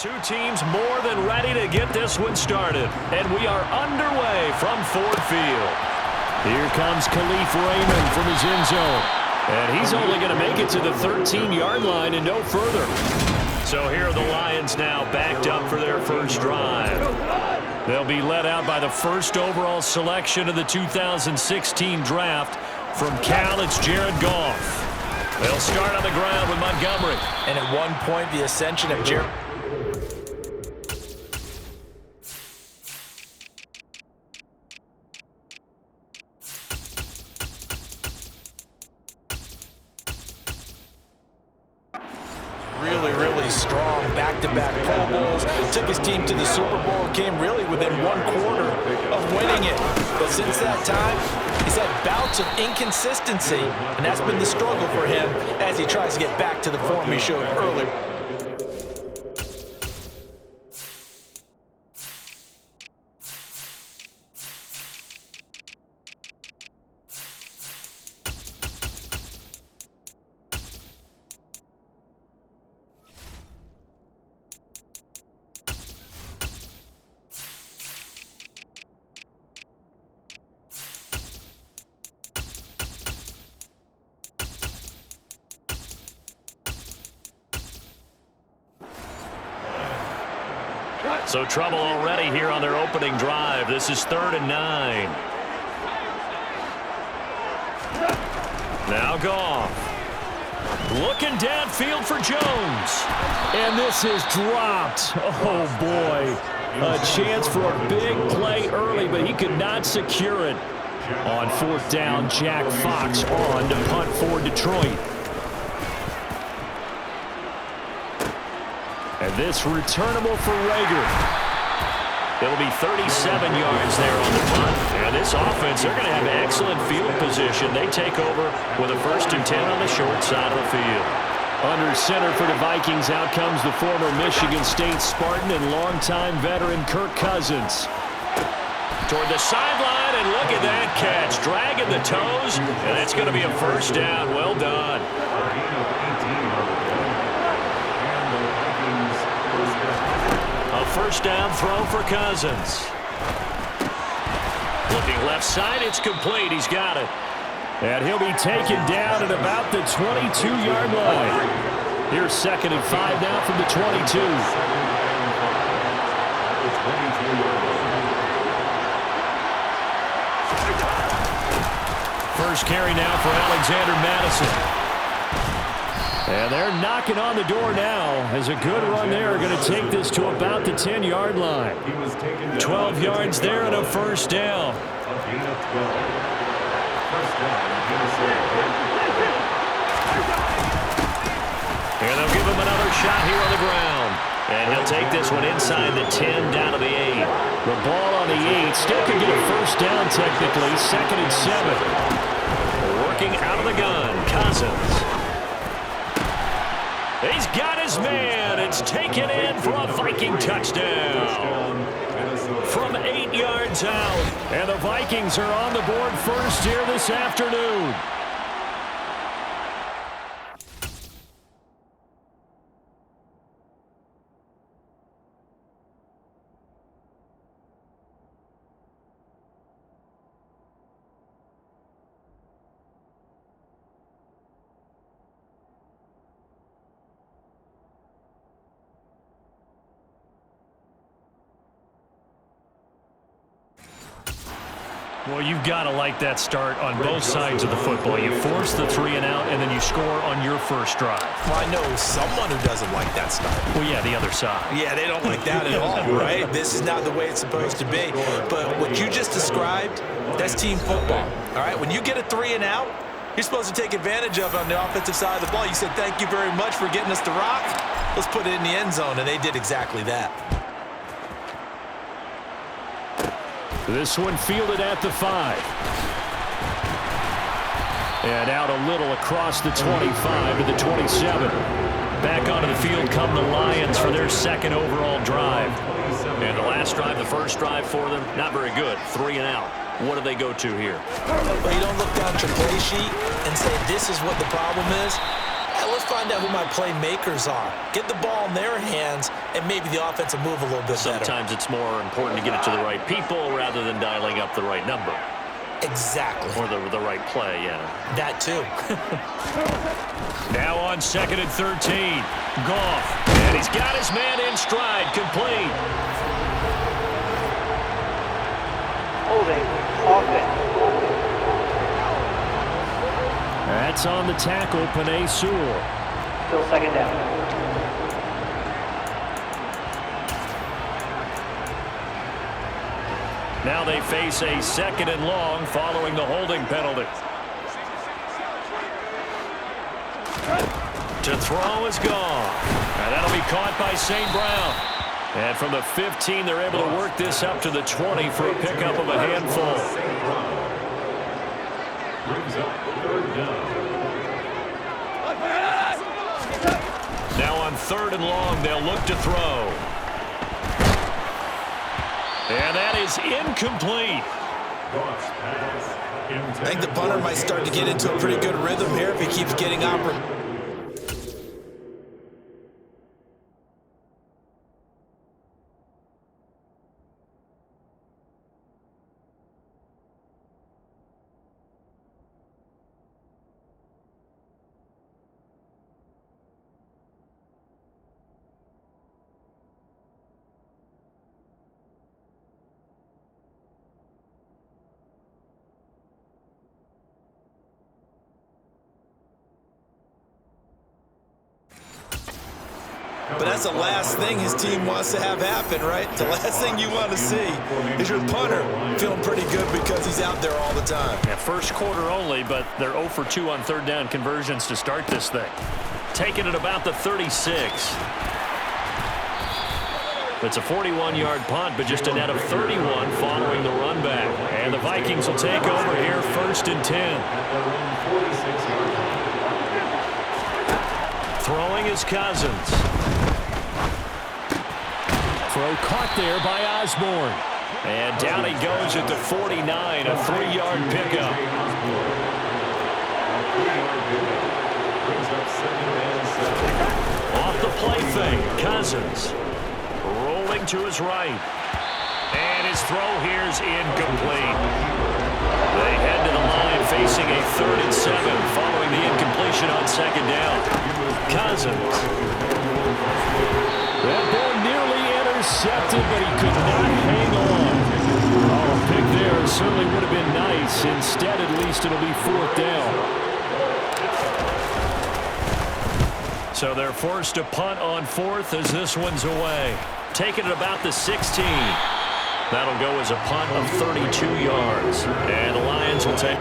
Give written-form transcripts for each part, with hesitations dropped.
Two teams more than ready to get this one started. And we are underway from Ford Field. Here comes Khalif Raymond from his end zone. And he's only going to make it to the 13-yard line and no further. So here are the Lions now backed up for their first drive. They'll be led out by the first overall selection of the 2016 draft. From Cal, it's Jared Goff. They'll start on the ground with Montgomery. And at one point, the ascension of Jared. Really strong back-to-back Pro Bowls. Took his team to the Super Bowl. Came really within one quarter of winning it. But since that time, he's had bouts of inconsistency, and that's been the struggle for him as he tries to get back to the form he showed earlier. So trouble already here on their opening drive. This is 3rd and 9. Now Goff. Looking downfield for Jones. And this is dropped. Oh, boy. A chance for a big play early, but he could not secure it. On 4th down, Jack Fox on to punt for Detroit. And this returnable for Rager. It'll be 37 yards there on the punt. And this offense, they're going to have excellent field position. They take over with a 1st and 10 on the short side of the field. Under center for the Vikings, out comes the former Michigan State Spartan and longtime veteran Kirk Cousins. Toward the sideline, and look at that catch. Dragging the toes, and it's going to be a 1st down. Well done. A 1st down throw for Cousins. Looking left side, it's complete. He's got it. And he'll be taken down at about the 22-yard line. Here's 2nd and 5 now from the 22. First carry now for Alexander Madison. And they're knocking on the door now as a good run there. Going to take this to about the 10-yard line. 12 yards there and a 1st down. And they'll give him another shot here on the ground. And he'll take this one inside the 10 down to the 8. The ball on the 8. Still can get a 1st down technically. 2nd and 7. Working out of the gun. Cousins. He's got his man. It's taken in for a Viking touchdown. From 8 yards out. And the Vikings are on the board first here this afternoon. Well, you've got to like that start on both sides of the football. You force the 3 and out, and then you score on your first drive. Well, I know someone who doesn't like that start. Well, yeah, the other side. Yeah, they don't like that at all, right? This is not the way it's supposed to be. But what you just described, that's team football, all right? When you get a 3 and out, you're supposed to take advantage of it on the offensive side of the ball. You said, thank you very much for getting us the rock. Let's put it in the end zone, and they did exactly that. This one fielded at the 5. And out a little across the 25 to the 27. Back onto the field come the Lions for their 2nd overall drive. And the last drive, the first drive for them, not very good. 3 and out. What do they go to here? Well, you don't look down your play sheet and say this is what the problem is. Yeah, let's find out who my playmakers are. Get the ball in their hands, and maybe the offense will move a little bit better. Sometimes it's more important to get it to the right people rather than dialing up the right number. Exactly. Or the right play, yeah. That too. Now on 2nd and 13. Goff. And he's got his man in stride. Complete. Holding. Offense. That's on the tackle, Penei Sewell. Still second down. Now they face a 2nd and long following the holding penalty. To throw is gone. And that'll be caught by St. Brown. And from the 15, they're able to work this up to the 20 for a pickup of a handful. Now on 3rd and long, they'll look to throw. And that is incomplete. I think the punter might start to get into a pretty good rhythm here if he keeps getting opportunities. But that's the last thing his team wants to have happen, right? The last thing you want to see is your punter feeling pretty good because he's out there all the time. Yeah, first quarter only, but they're 0 for 2 on 3rd down conversions to start this thing. Taking it about the 36. It's a 41-yard punt, but just a net of 31 following the run back. And the Vikings will take over here 1st and 10. Throwing is Cousins. Throw caught there by Osborne. And down he goes at the 49, a 3-yard pickup. Off the play fake, Cousins. Rolling to his right. And his throw here's incomplete. They head to the line facing a 3rd and 7 following the incompletion on 2nd down. Cousins. That ball nearly intercepted, but he could not hang on. Oh, a pick there certainly would have been nice. Instead, at least it'll be 4th down. So they're forced to punt on 4th as this one's away. Taking it about the 16. That'll go as a punt of 32 yards. And the Lions will take...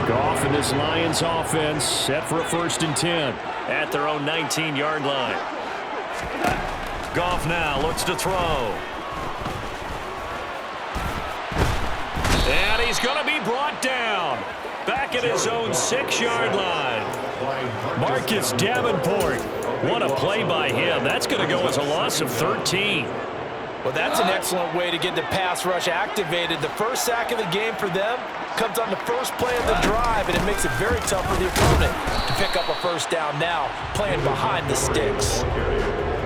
Goff and this Lions offense set for a 1st and 10 at their own 19-yard line. Goff now looks to throw. And he's going to be brought down back at his own 6-yard line. Marcus Davenport. What a play by him. That's going to go as a loss of 13. Well, that's an excellent way to get the pass rush activated. The first sack of the game for them comes on the first play of the drive, and it makes it very tough for the opponent to pick up a 1st down now, playing behind the sticks.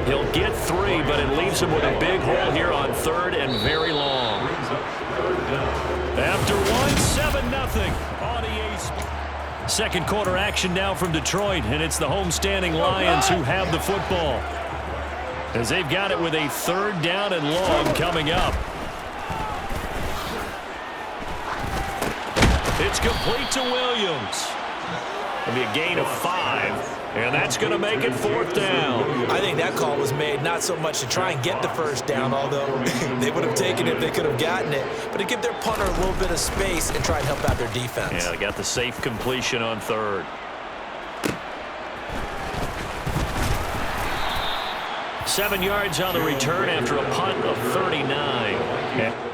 He'll get 3, but it leaves him with a big hole here on 3rd and very long. After 7-0 on EA's. Second quarter action now from Detroit, and it's the homestanding Lions who have the football, as they've got it with a 3rd down and long coming up. It's complete to Williams. It'll be a gain of 5, and And that's going to make it 4th down. I think that call was made not so much to try and get the first down, although they would have taken it if they could have gotten it, but to give their punter a little bit of space and try and help out their defense. Yeah, they got the safe completion on 3rd. Seven yards on the return after a punt of 39.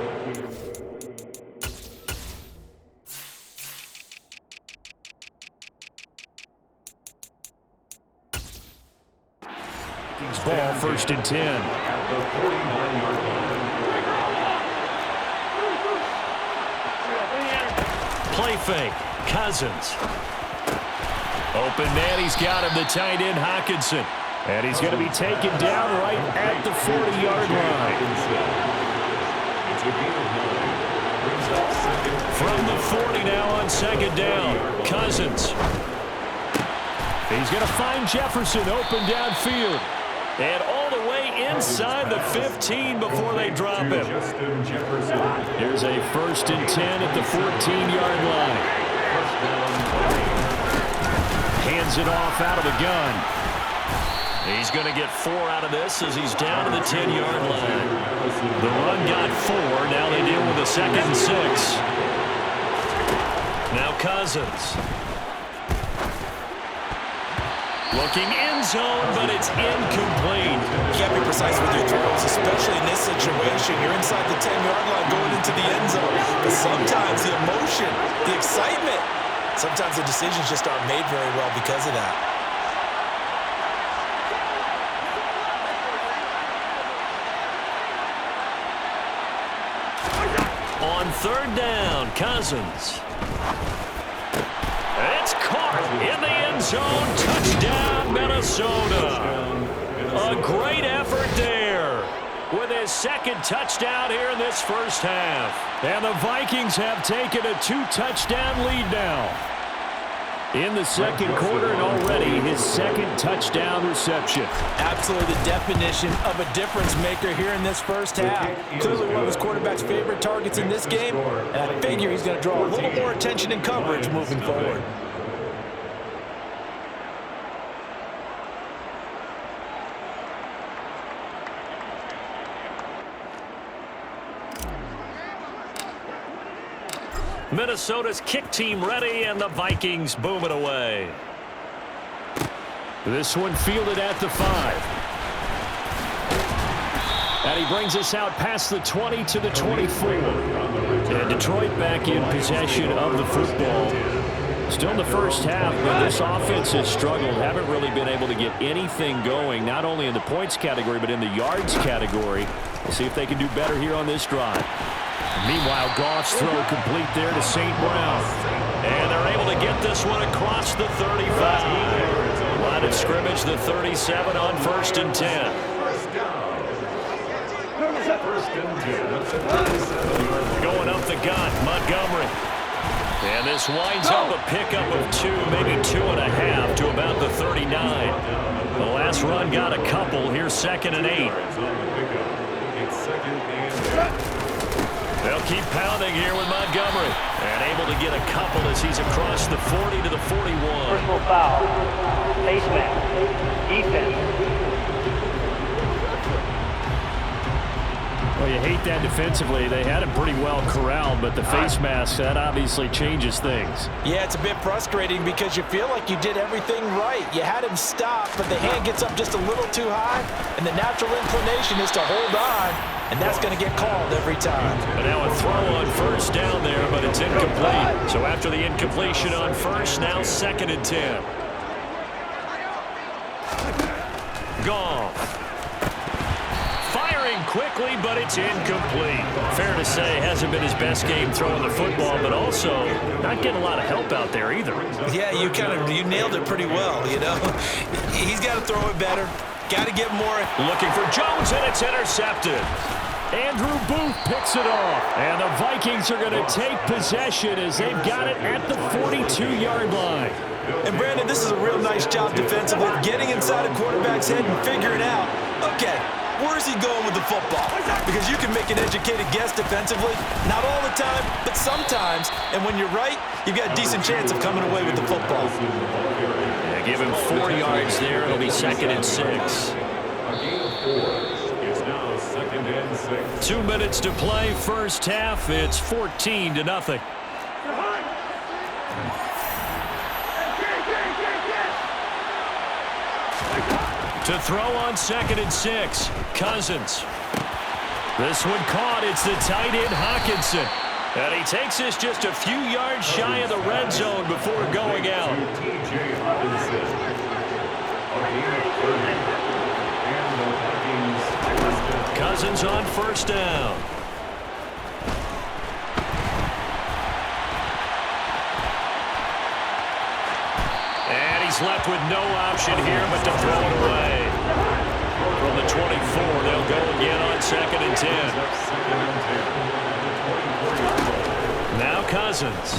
Ball 1st and 10. Play fake. Cousins. Open man. He's got him. The tight end, Hockenson. And he's going to be taken down right at the 40-yard line. From the 40 now on 2nd down. Cousins. He's going to find Jefferson open downfield. And all the way inside the 15 before they drop him. Here's a 1st and 10 at the 14-yard line. Hands it off out of the gun. He's going to get 4 out of this as he's down to the 10-yard line. The run got 4. Now they deal with a 2nd and 6. Now Cousins. Looking end zone, but it's incomplete. You can't be precise with your throws, especially in this situation. You're inside the 10-yard line going into the end zone. But sometimes the emotion, the excitement, sometimes the decisions just aren't made very well because of that. On 3rd down, Cousins. It's caught in the end zone. Touchdown, Minnesota. A great effort there with his 2nd touchdown here in this 1st half. And the Vikings have taken a 2-touchdown lead now in the 2nd quarter, and already his 2nd touchdown reception. Absolutely the definition of a difference maker here in this 1st half. Clearly one of his quarterback's favorite targets in this game, and I figure he's going to draw a little more attention and coverage moving forward. Minnesota's kick team ready, and the Vikings boom it away. This one fielded at the 5. And he brings us out past the 20 to the 24. And Detroit back in possession of the football. Still in the 1st half, but this offense has struggled. Haven't really been able to get anything going, not only in the points category, but in the yards category. We'll see if they can do better here on this drive. Meanwhile, Goff's throw complete there to St. Brown. And they're able to get this one across the 35. Line of scrimmage, the 37 on 1st and 10. Going up the gut, Montgomery. And this winds up a pickup of 2, maybe 2.5 to about the 39. The last run got a couple. Here's 2nd and 8. They'll keep pounding here with Montgomery. And able to get a couple as he's across the 40 to the 41. Personal foul. Face mask. Defense. Well, you hate that defensively. They had him pretty well corralled, but the face mask, that obviously changes things. Yeah, it's a bit frustrating because you feel like you did everything right. You had him stop, but the hand gets up just a little too high, and the natural inclination is to hold on, and that's going to get called every time. But now a throw on 1st down there, but it's incomplete. So after the incompletion on 1st, now 2nd and 10. Goff. Firing quickly, but it's incomplete. Fair to say, hasn't been his best game throwing the football, but also not getting a lot of help out there either. Yeah, you nailed it pretty well, you know. He's got to throw it better. Got to get more. Looking for Jones, and it's intercepted. Andrew Booth picks it off. And the Vikings are going to take possession as they've got it at the 42-yard line. And, Brandon, this is a real nice job defensively, getting inside a quarterback's head and figuring out, okay, where's he going with the football? Because you can make an educated guess defensively, not all the time, but sometimes. And when you're right, you've got a decent chance of coming away with the football. They give him 4 yards there. It'll be 2nd and 6. A gain of 4. It's now 2nd and 6. 2 minutes to play, first half. It's 14-0. To throw on 2nd and 6, Cousins. This one caught. It's the tight end, Hawkinson. And he takes this just a few yards shy of the red zone before going out. T.J. Hawkinson. A gain of 30. And the Vikings. Cousins on first down. And he's left with no option here but to throw it away. From the 24, they'll go again on 2nd and 10. Now Cousins.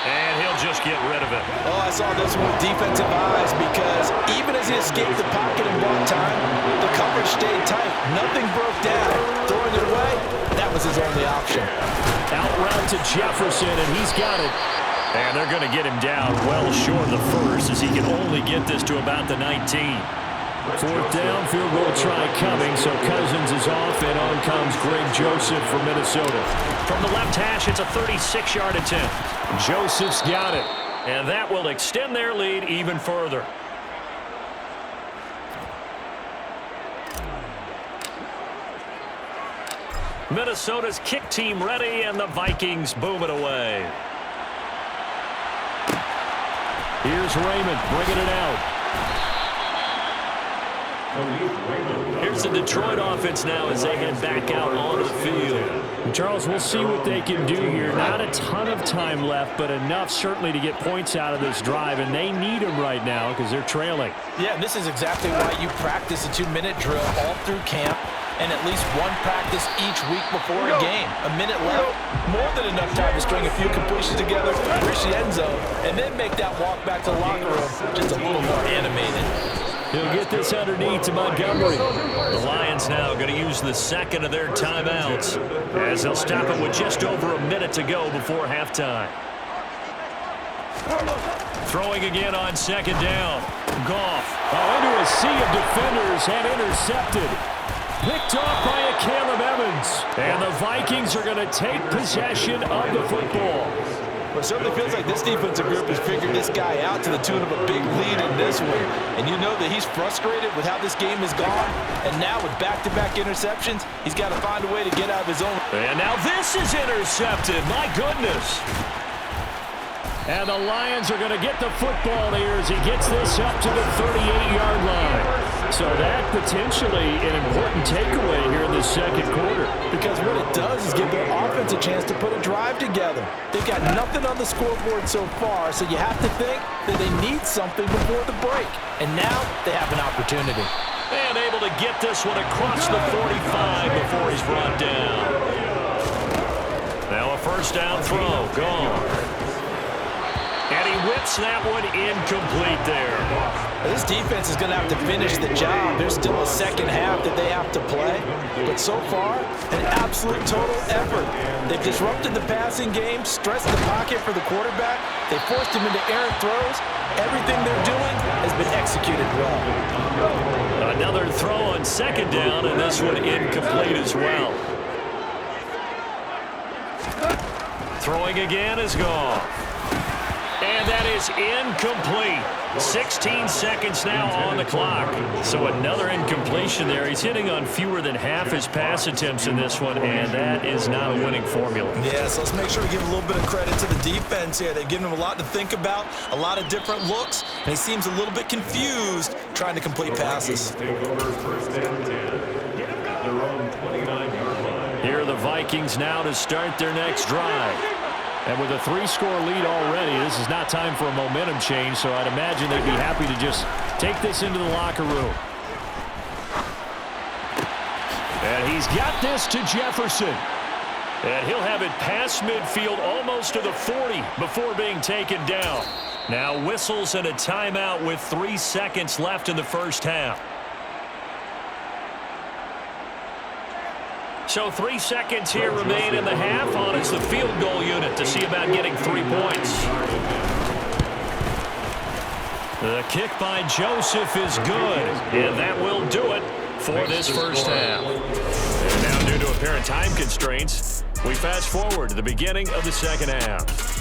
And he'll just get rid of it. Oh, I saw this one with defensive eyes because even as he escaped the pocket and bought time, the coverage stayed tight. Nothing broke down. Throwing it away, that was his only option. Out route to Jefferson, and he's got it. And they're going to get him down well short of the first as he can only get this to about the 19. 4th down, field goal try coming, so Cousins is off, and on comes Greg Joseph from Minnesota. From the left hash, it's a 36-yard attempt. Joseph's got it, and that will extend their lead even further. Minnesota's kick team ready, and the Vikings boom it away. Here's Raymond bringing it out. Here's the Detroit offense now as they head back out onto the field. Charles, we'll see what they can do here. Not a ton of time left, but enough certainly to get points out of this drive, and they need them right now because they're trailing. Yeah, and this is exactly why you practice a 2-minute drill all through camp and at least one practice each week before a game. A minute left, more than enough time to string a few completions together, reach the end zone, and then make that walk back to the locker room just a little more animated. He'll get this underneath to Montgomery. The Lions now going to use the second of their timeouts as they'll stop it with just over a minute to go before halftime. Throwing again on 2nd down. Goff. Into a sea of defenders and intercepted. Picked off by a Caleb Evans. And the Vikings are going to take possession of the football. Well, it certainly feels like this defensive group has figured this guy out to the tune of a big lead in this one. And you know that he's frustrated with how this game has gone. And now with back-to-back interceptions, he's got to find a way to get out of his own. And now this is intercepted. My goodness. And the Lions are going to get the football here as he gets this up to the 38-yard line. So that potentially an important takeaway here in the second quarter. Because what it does is give their offense a chance to put a drive together. They've got nothing on the scoreboard so far, so you have to think that they need something before the break. And now they have an opportunity. And able to get this one across the 45 before he's brought down. Now a first down throw. Gone. And he whips that one incomplete there. This defense is going to have to finish the job. There's still a second half that they have to play. But so far, an absolute total effort. They've disrupted the passing game, stressed the pocket for the quarterback. They forced him into errant throws. Everything they're doing has been executed well. Another throw on 2nd down, and this one incomplete as well. Throwing again is gone. And that is incomplete. 16 seconds now on the clock. So another incompletion there. He's hitting on fewer than half his pass attempts in this one, and that is not a winning formula. Yeah, so let's make sure we give a little bit of credit to the defense here. They've given him a lot to think about, a lot of different looks, and he seems a little bit confused trying to complete passes. Here are the Vikings now to start their next drive. And with a 3-score lead already, this is not time for a momentum change, so I'd imagine they'd be happy to just take this into the locker room. And he's got this to Jefferson. And he'll have it past midfield almost to the 40 before being taken down. Now whistles and a timeout with 3 seconds left in the first half. So 3 seconds here remain in the half on as the field goal unit to see about getting 3 points. The kick by Joseph is good, and that will do it for this first half. And now, due to apparent time constraints, we fast forward to the beginning of the second half.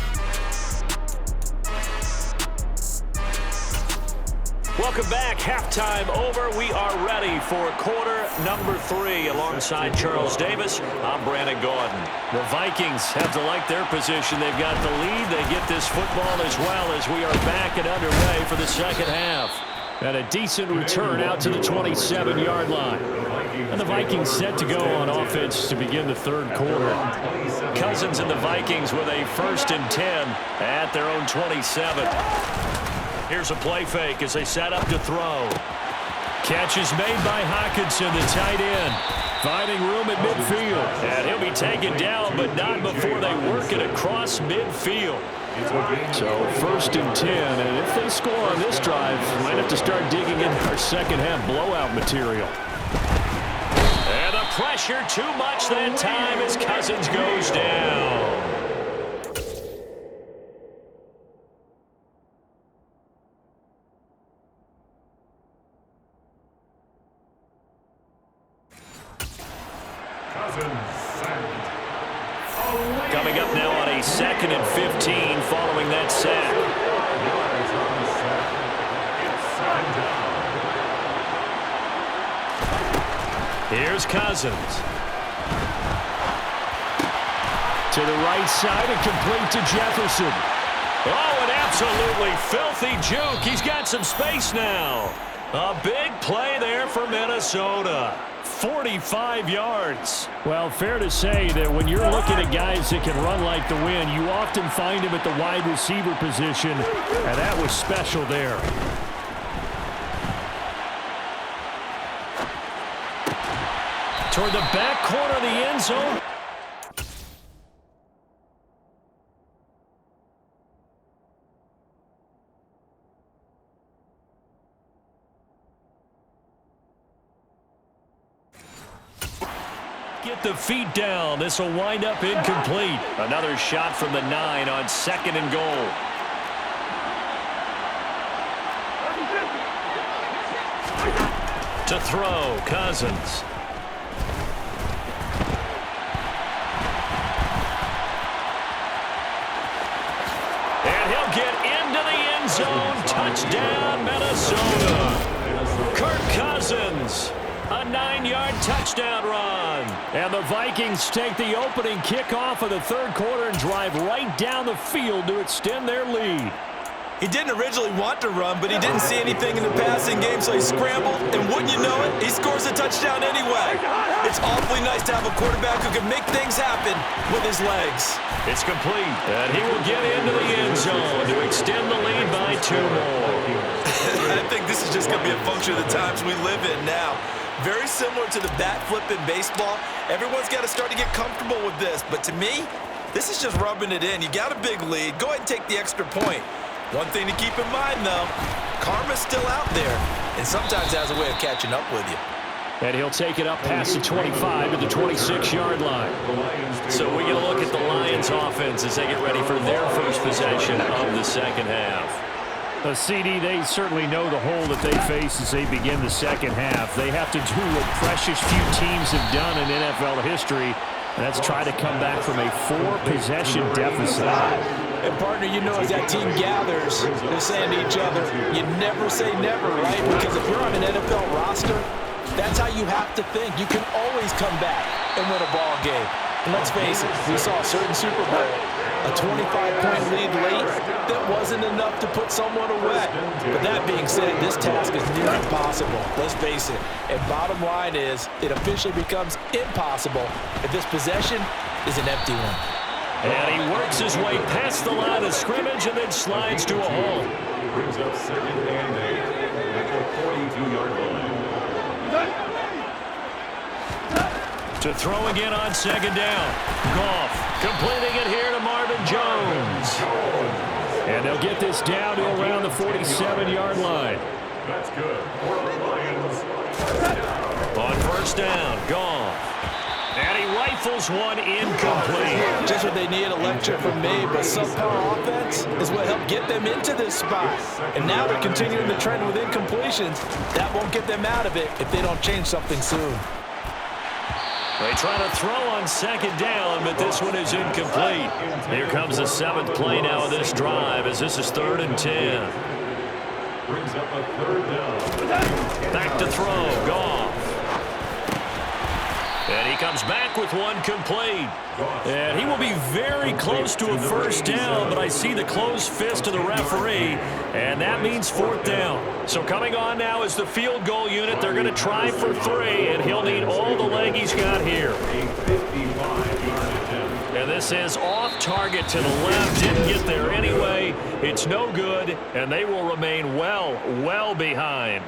Welcome back. Halftime over. We are ready for quarter number 3 alongside Charles Davis. I'm Brandon Gordon. The Vikings have to like their position. They've got the lead. They get this football as well as we are back and underway for the second half. And a decent return out to the 27-yard line. And the Vikings set to go on offense to begin the third quarter. Cousins and the Vikings with a 1st and 10 at their own 27. Here's a play fake as they set up to throw. Catch is made by Hawkinson, the tight end. Finding room at midfield. And he'll be taken down, but not before they work it across midfield. So 1st and 10, and if they score on this drive, might have to start digging into our second half blowout material. And the pressure too much that time as Cousins goes down. Coming up now on a 2nd and 15 following that sack. Here's Cousins. To the right side and complete to Jefferson. Oh, an absolutely filthy juke. He's got some space now. A big play there for Minnesota. 45 yards. Well, fair to say that when you're looking at guys that can run like the wind, you often find him at the wide receiver position, and that was special there. Toward the back corner of the end zone. Get the feet down. This will wind up incomplete. Another shot from the 9 on 2nd and goal. To throw, Cousins. And he'll get into the end zone. Touchdown, Minnesota. Kirk Cousins. A 9-yard touchdown run. And the Vikings take the opening kickoff of the third quarter and drive right down the field to extend their lead. He didn't originally want to run, but he didn't see anything in the passing game, so he scrambled, and wouldn't you know it, he scores a touchdown anyway. It's awfully nice to have a quarterback who can make things happen with his legs. It's complete, and he will get into the end zone to extend the lead by 2 more. I think this is just going to be a function of the times we live in now. Very similar to the bat flip in baseball. Everyone's got to start to get comfortable with this. But to me, this is just rubbing it in. You got a big lead. Go ahead and take the extra point. One thing to keep in mind, though, karma's still out there, and sometimes has a way of catching up with you. And he'll take it up past the 25 to the 26-yard line. So we get a look at the Lions offense as they get ready for their first possession of the second half. CD, they certainly know the hole that they face as they begin the second half. They have to do what precious few teams have done in NFL history, and that's try to come back from a 4-possession deficit. And, partner, you know as that team gathers, they're saying to each other, you never say never, right? Because if you're on an NFL roster, that's how you have to think. You can always come back and win a ball game. And let's face it, we saw a certain Super Bowl, a 25-point lead late that wasn't enough to put someone away. But that being said, this task is near impossible. Let's face it. And bottom line is, it officially becomes impossible if this possession is an empty one. And he works his way past the line of scrimmage and then slides to a hole. Brings up 2nd and 8 at the 42-yard line. To throw again on 2nd down. Goff completing it here to Marvin Jones. And they'll get this down to around the 47-yard line. That's good. For the Lions. On 1st down, Goff. And he rifles one incomplete. Just what they need, a lecture from me, but subpar offense is what helped get them into this spot. And now they're continuing the trend with incompletions. That won't get them out of it if they don't change something soon. They try to throw on second down, but this one is incomplete. Here comes the 7th play now of this drive as this is 3rd and 10. Brings up a 3rd down. Back to throw, Goff. And he comes back with one complete. And he will be very close to a first down, but I see the closed fist of the referee, and that means 4th down. So coming on now is the field goal unit. They're going to try for 3, and he'll need all the leg he's got here. And this is off target to the left. Didn't get there anyway. It's no good, and they will remain well behind.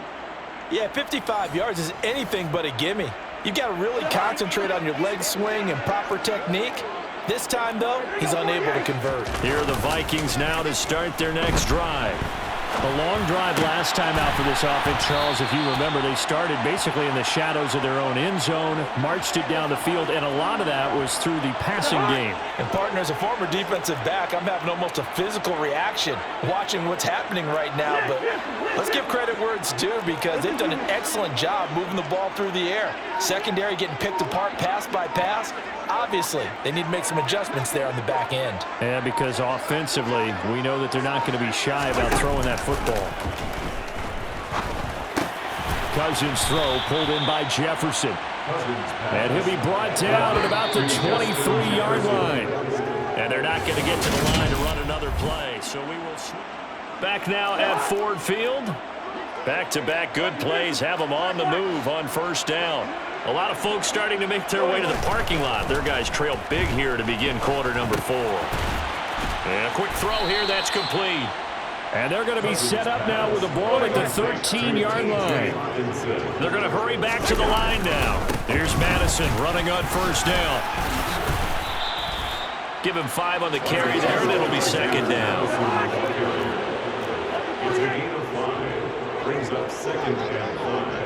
Yeah, 55 yards is anything but a gimme. You've got to really concentrate on your leg swing and proper technique. This time, though, he's unable to convert. Here are the Vikings now to start their next drive. A long drive last time out for this offense, Charles. If you remember, they started basically in the shadows of their own end zone, marched it down the field, and a lot of that was through the passing game. And, partner, as a former defensive back, I'm having almost a physical reaction watching what's happening right now. But let's give credit where it's due because they've done an excellent job moving the ball through the air. Secondary getting picked apart pass by pass. Obviously, they need to make some adjustments there on the back end. Yeah, because offensively, we know that they're not going to be shy about throwing that football. Cousins' throw pulled in by Jefferson. And he'll be brought down at about the 23-yard line. And they're not going to get to the line to run another play. So we will back now at Ford Field. Back-to-back good plays have them on the move on first down. A lot of folks starting to make their way to the parking lot. Their guys trail big here to begin quarter number 4. And a quick throw here, that's complete. And they're going to be set up now with the ball at the 13-yard line. They're going to hurry back to the line now. Here's Madison running on first down. Give him 5 on the carry there, and it'll be second down. It's a gain of 5. Brings up 2nd and 5.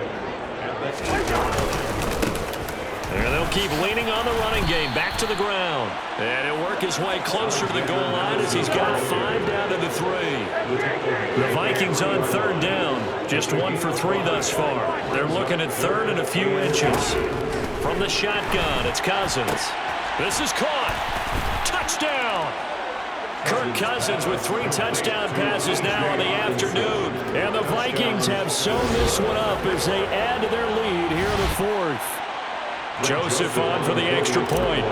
And they'll keep leaning on the running game. Back to the ground. And he'll work his way closer to the goal line as he's got 5 down to the 3. The Vikings on 3rd down. Just 1 for 3 thus far. They're looking at 3rd and a few inches. From the shotgun, it's Cousins. This is caught. Touchdown. Kirk Cousins with 3 touchdown passes now in the afternoon. And the Vikings have sewn this one up as they add to their lead here in the 4th. Joseph on for the extra point.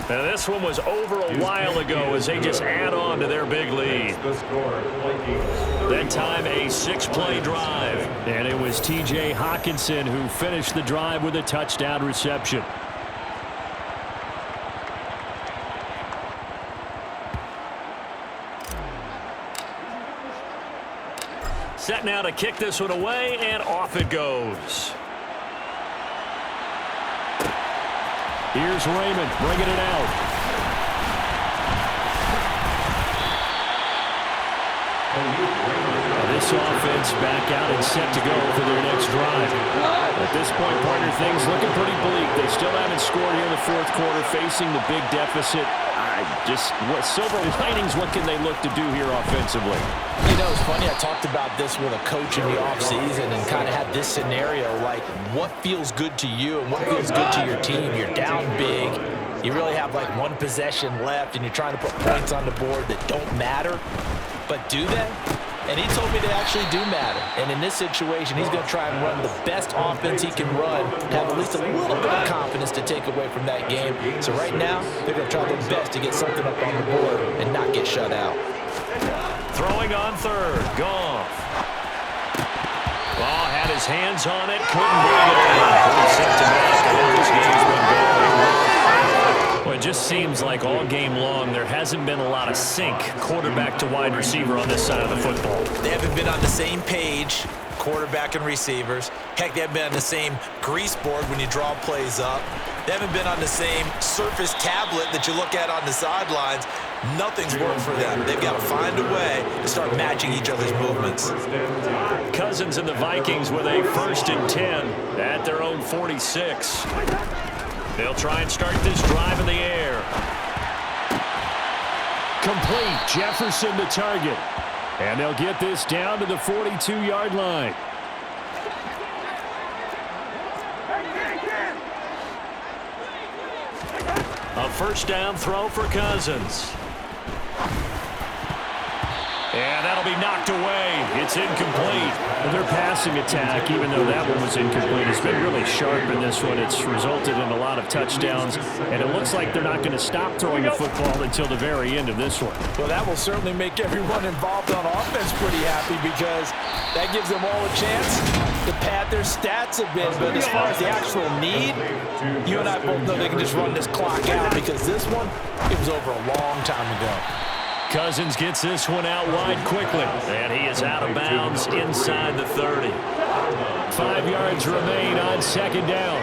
Now this one was over a while ago as they just add on to their big lead. That time a 6-play drive. And it was T.J. Hawkinson who finished the drive with a touchdown reception. Set now to kick this one away, and off it goes. Here's Raymond bringing it out. This offense back out and set to go for their next drive. At this point, partner, things looking pretty bleak. They still haven't scored here in the 4th quarter, facing the big deficit. What silver linings, what can they look to do here offensively? You know, it's funny, I talked about this with a coach in the offseason and kind of had this scenario, like what feels good to you and what feels good to your team. You're down big. You really have like 1 possession left, and you're trying to put points on the board that don't matter. But do they? And he told me they actually do matter. And in this situation, he's going to try and run the best offense he can run, have at least a little bit of confidence to take away from that game. So right now, they're going to try their best to get something up on the board and not get shut out. Throwing on 3rd, Goff. Ball had his hands on it, couldn't bring it in. Pretty symptomatic of how this game's been going. Well, it just seems like all game long there hasn't been a lot of sync quarterback to wide receiver on this side of the football. They haven't been on the same page, quarterback and receivers. Heck, they haven't been on the same grease board when you draw plays up. They haven't been on the same Surface tablet that you look at on the sidelines. Nothing's worked for them. They've got to find a way to start matching each other's movements. Cousins and the Vikings with a 1st and 10 at their own 46. They'll try and start this drive in the air. Complete. Jefferson the target. And they'll get this down to the 42-yard line. A 1st down throw for Cousins. And that'll be knocked away. It's incomplete. And their passing attack, even though that one was incomplete, has been really sharp in this one. It's resulted in a lot of touchdowns, and it looks like they're not going to stop throwing the football until the very end of this one. Well, that will certainly make everyone involved on offense pretty happy because that gives them all a chance to pad their stats a bit. But as far as the actual need, you and I both know they can just run this clock out because this one, it was over a long time ago. Cousins gets this one out wide quickly, and he is out of bounds inside the 30. 5 yards remain on 2nd down.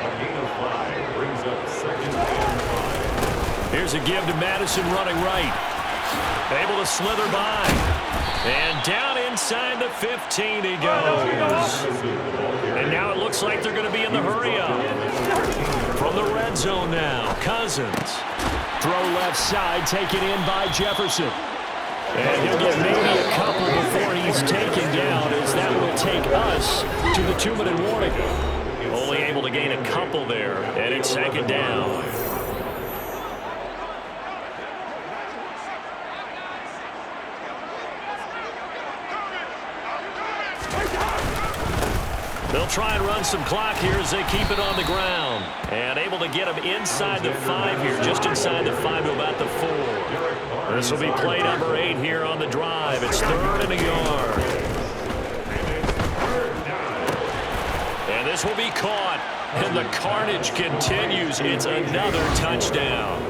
Here's a give to Madison running right. Able to slither by. And down inside the 15 he goes. And now it looks like they're going to be in the hurry-up. From the red zone now, Cousins. Throw left side, taken in by Jefferson. And he'll get maybe a couple before he's taken down, as that will take us to the 2-minute warning. Only able to gain a couple there, and it's 2nd down. They'll try and run some clock here as they keep it on the ground. And able to get him inside the 5 here, just inside the 5 to about the 4. This will be play number 8 here on the drive. It's 3rd and a yard. And this will be caught. And the carnage continues. It's another touchdown.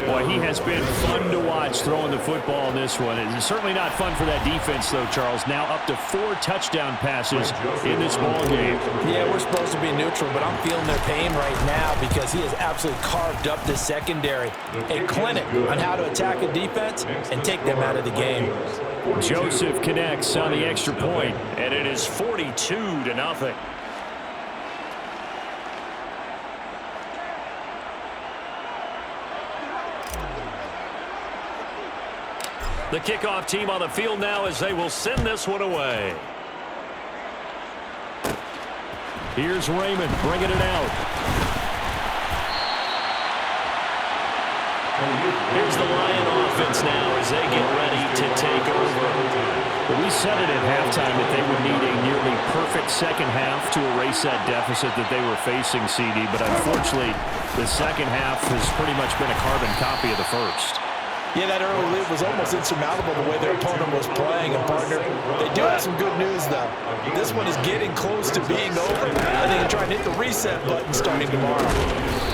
Boy, he has been fun to watch throwing the football in this one. It's certainly not fun for that defense, though, Charles. Now up to 4 touchdown passes in this ball game. Yeah, we're supposed to be neutral, but I'm feeling their pain right now because he has absolutely carved up the secondary. A clinic on how to attack a defense and take them out of the game. Joseph connects on the extra point, and it is 42-0. The kickoff team on the field now as they will send this one away. Here's Raymond bringing it out. Here's the Lion offense now as they get ready to take over. Well, we said it at halftime that they would need a nearly perfect second half to erase that deficit that they were facing, CD, but unfortunately the second half has pretty much been a carbon copy of the first. Yeah, that early lead was almost insurmountable the way their opponent was playing. And, partner, they do have some good news, though. This one is getting close to being over. I think they're trying to hit the reset button starting tomorrow.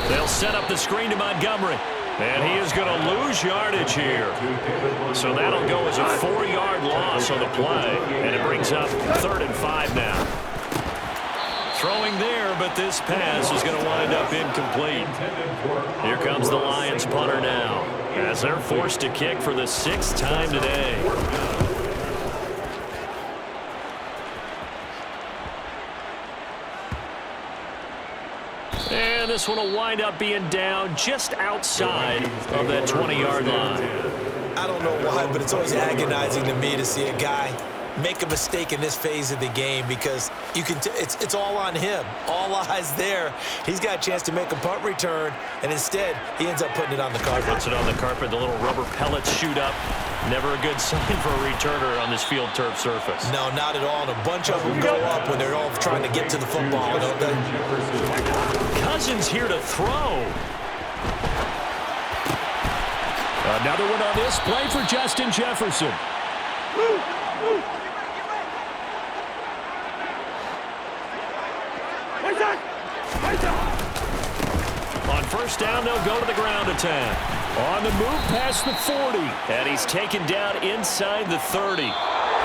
They'll set up the screen to Montgomery. And he is going to lose yardage here. So that'll go as a 4-yard loss on the play. And it brings up 3rd and 5 now. Throwing there, but this pass is going to wind up incomplete. Here comes the Lions punter now, as they're forced to kick for the 6th time today. And this one will wind up being down just outside of that 20-yard line. I don't know why, but it's always agonizing to me to see a guy make a mistake in this phase of the game because you can it's all on him. All eyes there. He's got a chance to make a punt return, and instead he ends up putting it on the carpet. Puts it on the carpet. The little rubber pellets shoot up. Never a good sign for a returner on this field turf surface. No, not at all. And a bunch of them go up when they're all trying to get to the football, don't they? Cousins here to throw. Another one on this play for Justin Jefferson. On 1st down, they'll go to the ground attack. On the move past the 40. And he's taken down inside the 30.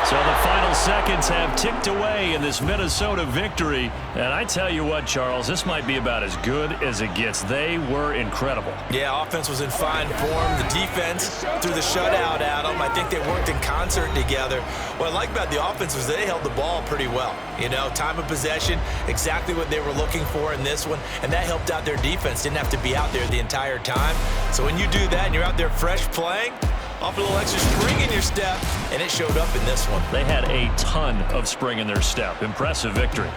So the final seconds have ticked away in this Minnesota victory. And I tell you what, Charles, this might be about as good as it gets. They were incredible. Yeah, offense was in fine form. The defense threw the shutout at them. I think they worked in concert together. What I like about the offense was they held the ball pretty well. You know, time of possession, exactly what they were looking for in this one. And that helped out their defense. Didn't have to be out there the entire time. So when you do that and you're out there fresh playing, off a little extra spring in your step, and it showed up in this one. They had a ton of spring in their step. Impressive victory.